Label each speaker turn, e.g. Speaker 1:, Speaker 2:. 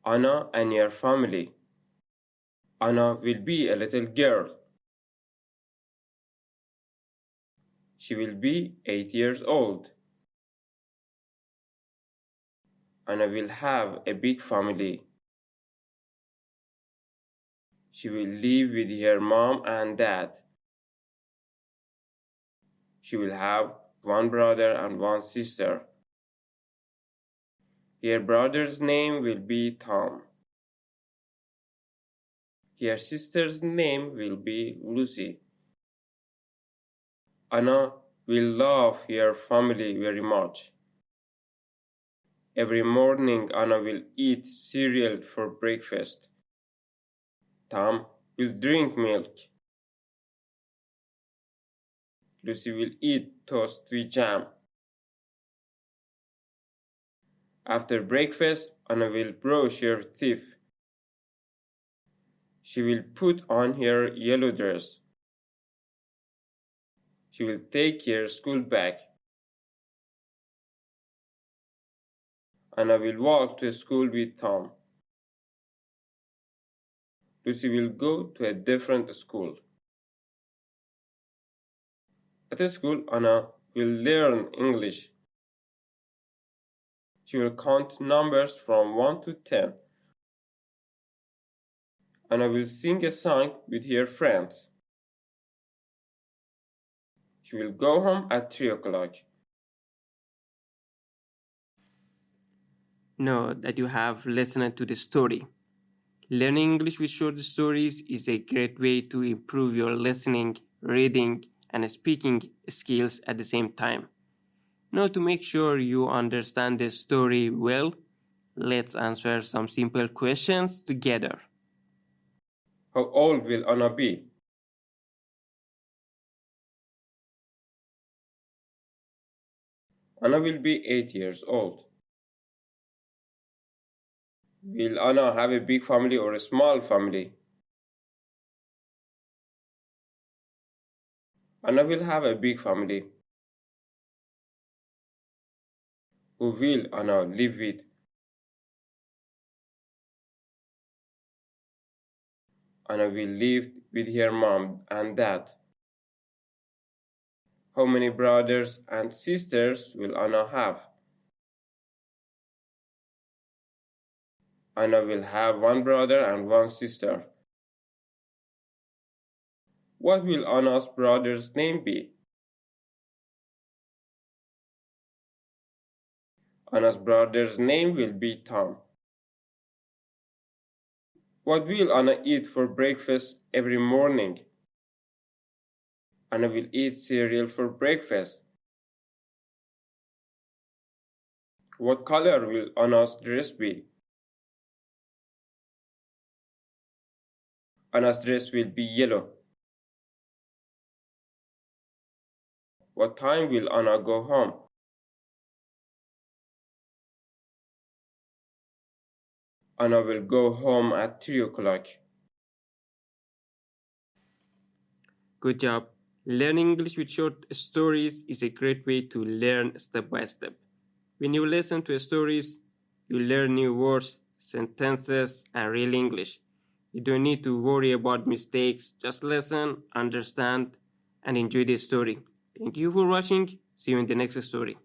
Speaker 1: Anna and your family. Anna will be a little girl. She will be 8 years old. Anna will have a big family. She will live with her mom and dad. She will have one brother and one sister. Her brother's name will be Tom. Her sister's name will be Lucy. Anna will love her family very much. Every morning Anna will eat cereal for breakfast. Tom will drink milk. Lucy will eat toast with jam. After breakfast, Anna will brush her teeth. She will put on her yellow dress. She will take her school bag. Anna will walk to school with Tom. Lucy will go to a different school. At school, Anna will learn English. She will count numbers from 1 to 10. Anna will sing a song with her friends. She will go home at 3 o'clock.
Speaker 2: Now that you have listened to the story, learning English with short stories is a great way to improve your listening, reading, and speaking skills at the same time. Now, to make sure you understand the story well, let's answer some simple questions together.
Speaker 1: How old will Anna be? Anna will be 8 years old. Will Anna have a big family or a small family? Anna will have a big family. Who will Anna live with? Anna will live with her mom and dad. How many brothers and sisters will Anna have? Anna will have one brother and one sister. What will Anna's brother's name be? Anna's brother's name will be Tom. What will Anna eat for breakfast every morning? Anna will eat cereal for breakfast. What color will Anna's dress be? Anna's dress will be yellow. What time will Anna go home? Anna will go home at 3 o'clock.
Speaker 2: Good job. Learning English with short stories is a great way to learn step by step. When you listen to stories, you learn new words, sentences, and real English. You don't need to worry about mistakes. Just listen, understand, and enjoy the story. Thank you for watching. See you in the next story.